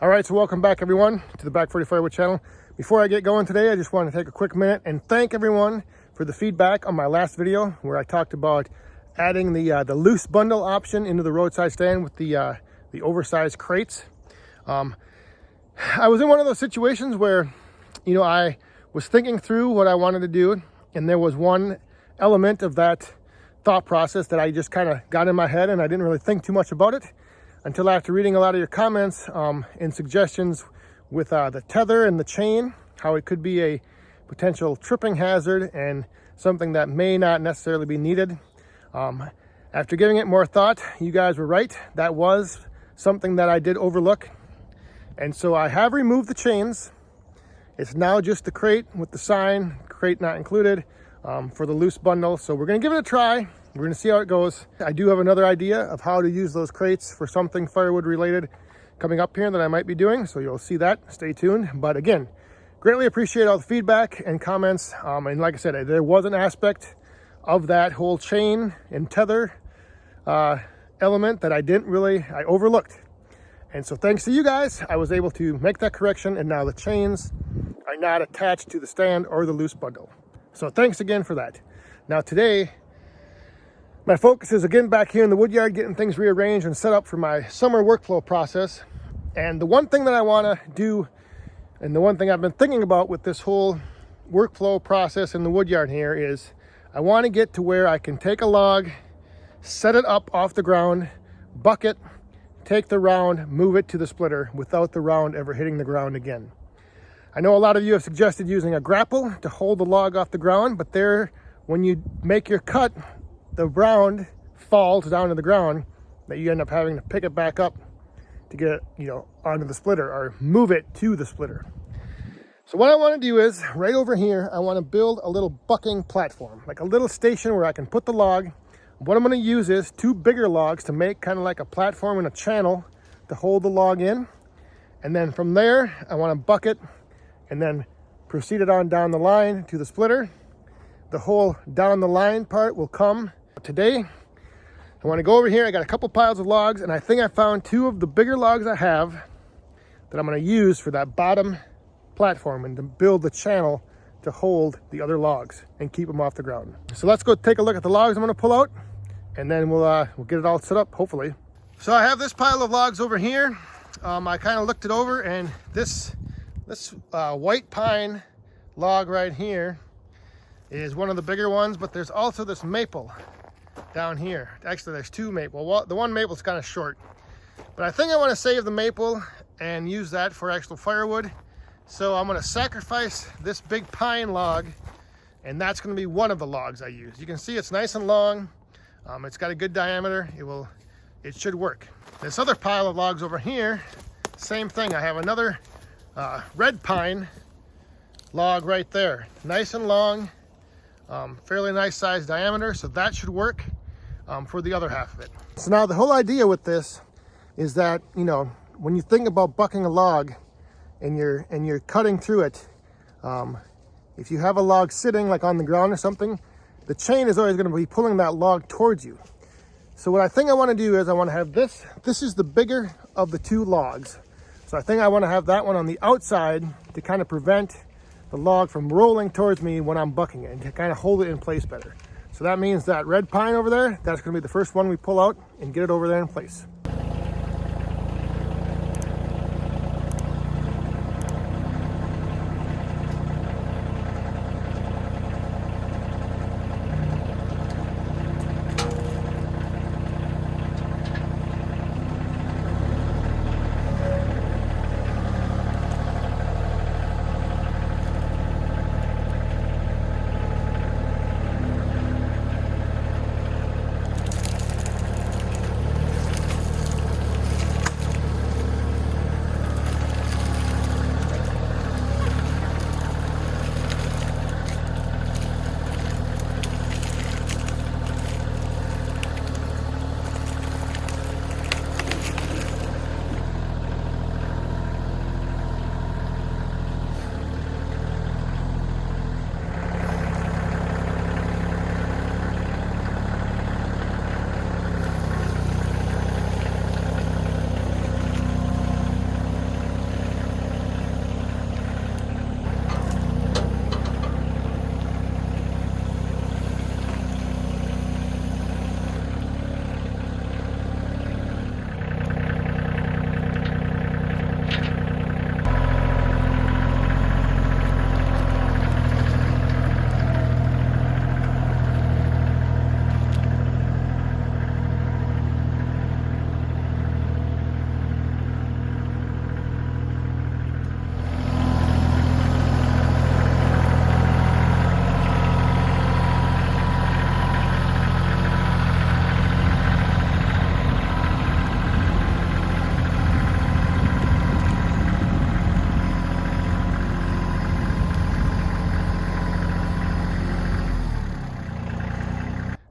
All right, so welcome back everyone to the Back 40 Firewood channel. Before I get going today, I just want to take a quick minute and thank everyone for the feedback on my last video where I talked about adding the loose bundle option into the roadside stand with the oversized crates. I was in one of those situations where, I was thinking through what I wanted to do, and there was one element of that thought process that I just kind of got in my head, and I didn't really think too much about it until after reading a lot of your comments and suggestions with the tether and the chain, how it could be a potential tripping hazard and something that may not necessarily be needed. After giving it more thought, you guys were right. That was something that I did overlook. And so I have removed the chains. It's now just the crate with the sign, crate not included, for the loose bundle. So we're gonna give it a try. We're gonna see how it goes. I do have another idea of how to use those crates for something firewood related coming up here that I might be doing. So you'll see that, stay tuned. But again, greatly appreciate all the feedback and comments. And like I said, there was an aspect of that whole chain and tether element that I overlooked. And so thanks to you guys, I was able to make that correction, and now the chains are not attached to the stand or the loose bundle. So thanks again for that. Now today, my focus is again back here in the woodyard, getting things rearranged and set up for my summer workflow process. And the one thing that I want to do, and the one thing I've been thinking about with this whole workflow process in the woodyard here, is I want to get to where I can take a log, set it up off the ground, bucket, take the round, move it to the splitter without the round ever hitting the ground again. I know a lot of you have suggested using a grapple to hold the log off the ground, but when you make your cut, the round falls down to the ground, that you end up having to pick it back up to get it, onto the splitter or move it to the splitter. So what I want to do is, right over here, I want to build a little bucking platform, like a little station where I can put the log. What I'm going to use is 2 bigger logs to make kind of like a platform and a channel to hold the log in. And then from there, I want to bucket and then proceed it on down the line to the splitter. The whole down the line part will come today. I want to go over here. I got a couple piles of logs, and I think I found 2 of the bigger logs I have that I'm going to use for that bottom platform and to build the channel to hold the other logs and keep them off the ground. So let's go take a look at the logs I'm going to pull out, and then we'll get it all set up, hopefully. So I have this pile of logs over here. I kind of looked it over, and this white pine log right here is one of the bigger ones, but there's also this maple down here. Actually, there's 2 maple. Well, the one maple's kind of short, but I think I want to save the maple and use that for actual firewood. So I'm going to sacrifice this big pine log, and that's going to be one of the logs I use. You can see it's nice and long. It's got a good diameter. It should work. This other pile of logs over here, same thing. I have another red pine log right there, nice and long, fairly nice size diameter, so that should work for the other half of it. So now the whole idea with this is that, when you think about bucking a log and you're cutting through it, if you have a log sitting like on the ground or something, the chain is always going to be pulling that log towards you. So what I think I want to do is I want to have this is the bigger of the 2 logs. So I think I want to have that one on the outside to kind of prevent the log from rolling towards me when I'm bucking it and to kind of hold it in place better. So that means that red pine over there, that's going to be the first one we pull out and get it over there in place.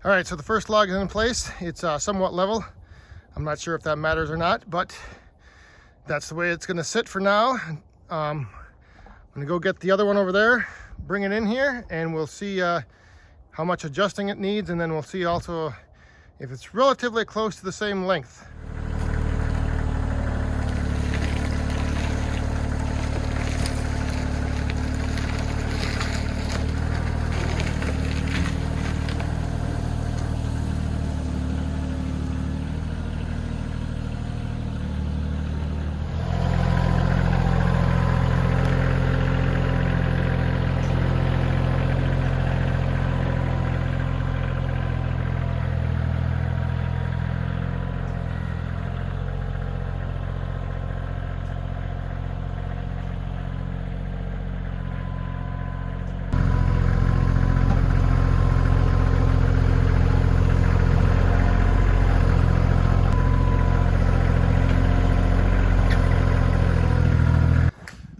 All right, so the first log is in place. It's somewhat level. I'm not sure if that matters or not, but that's the way it's gonna sit for now. I'm gonna go get the other one over there, bring it in here, and we'll see how much adjusting it needs, and then we'll see also if it's relatively close to the same length.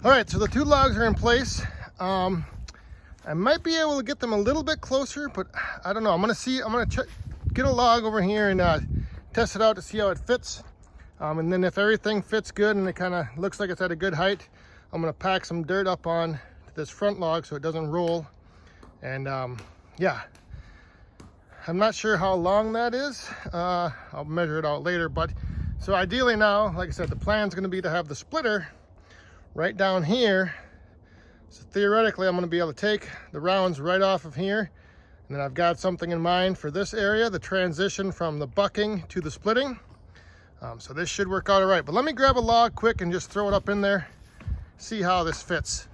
All right, so the two logs are in place. I might be able to get them a little bit closer, but I don't know. I'm gonna get a log over here and test it out to see how it fits. And then if everything fits good and it kind of looks like it's at a good height, I'm gonna pack some dirt up on this front log so it doesn't roll. And yeah, I'm not sure how long that is. I'll measure it out later, but so ideally now, like I said, the plan's gonna be to have the splitter right down here. So theoretically, I'm going to be able to take the rounds right off of here. And then I've got something in mind for this area, the transition from the bucking to the splitting. So this should work out all right. But let me grab a log quick and just throw it up in there, see how this fits.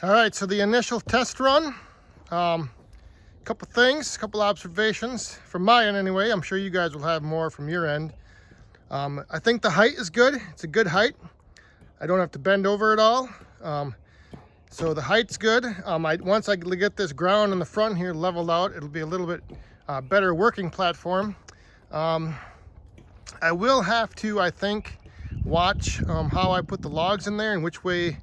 All right, so the initial test run, couple things, couple observations from my end anyway. I'm sure you guys will have more from your end. I think the height is good. It's a good height. I don't have to bend over at all. So the height's good. Once I get this ground in the front here leveled out, it'll be a little bit better working platform. I will have to, I think, watch how I put the logs in there and which way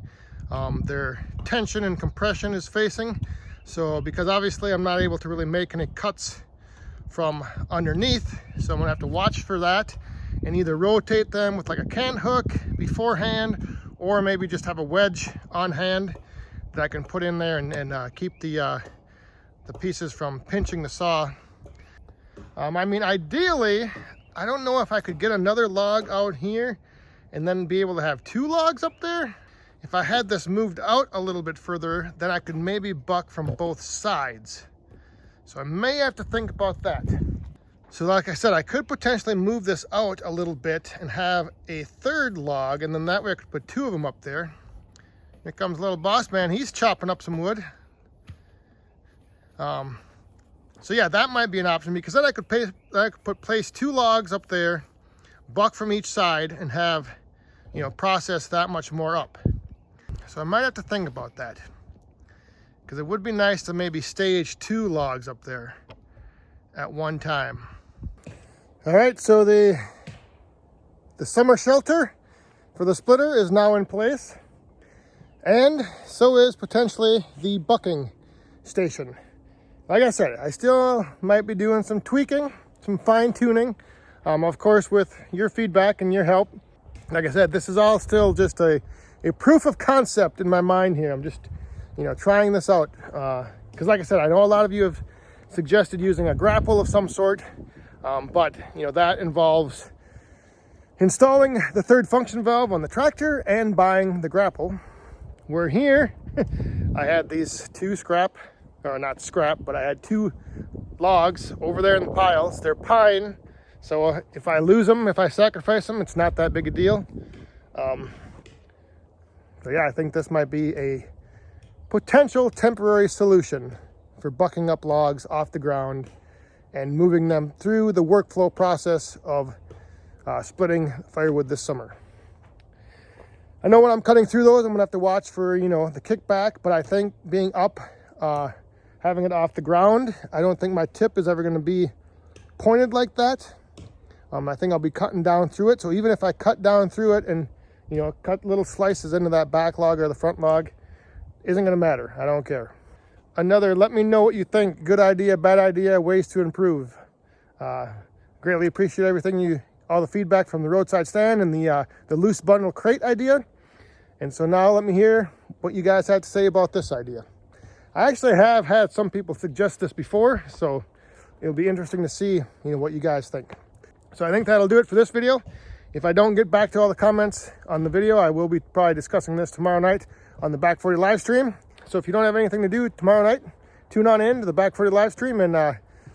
their tension and compression is facing. So because obviously I'm not able to really make any cuts from underneath, so I'm gonna have to watch for that and either rotate them with like a cant hook beforehand, or maybe just have a wedge on hand that I can put in there and keep the pieces from pinching the saw. I mean, ideally, I don't know if I could get another log out here and then be able to have two logs up there. If I had this moved out a little bit further, then I could maybe buck from both sides. So I may have to think about that. So like I said, I could potentially move this out a little bit and have a third log, and then that way I could put two of them up there. Here comes little boss man, he's chopping up some wood. So yeah, that might be an option, because then I could place two logs up there, buck from each side, and have, you know, process that much more up. So I might have to think about that, because it would be nice to maybe stage two logs up there at one time. All right, so the summer shelter for the splitter is now in place, and so is potentially the bucking station. Like I said, I still might be doing some tweaking, some fine tuning Of course, with your feedback and your help, like I said, this is all still just a proof of concept in my mind here. I'm just, trying this out. Because like I said, I know a lot of you have suggested using a grapple of some sort, but that involves installing the third function valve on the tractor and buying the grapple. Where here, I had these two not scrap, but I had two logs over there in the piles. They're pine, so if I lose them, if I sacrifice them, it's not that big a deal. So yeah, I think this might be a potential temporary solution for bucking up logs off the ground and moving them through the workflow process of splitting firewood this summer. I know when I'm cutting through those, I'm gonna have to watch for, the kickback, but I think being up, having it off the ground, I don't think my tip is ever gonna be pointed like that. I think I'll be cutting down through it. So even if I cut down through it and, cut little slices into that back log or the front log, isn't gonna matter. I don't care. Another, let me know what you think. Good idea, bad idea, ways to improve. Greatly appreciate all the feedback from the roadside stand and the loose bundle crate idea. And so now let me hear what you guys had to say about this idea. I actually have had some people suggest this before, so it'll be interesting to see, what you guys think. So I think that'll do it for this video. If I don't get back to all the comments on the video, I will be probably discussing this tomorrow night on the Back 40 live stream. So if you don't have anything to do tomorrow night, tune on in to the Back 40 live stream, and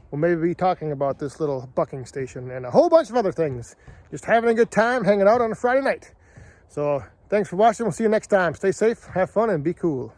we'll maybe be talking about this little bucking station and a whole bunch of other things. Just having a good time hanging out on a Friday night. So thanks for watching. We'll see you next time. Stay safe, have fun, and be cool.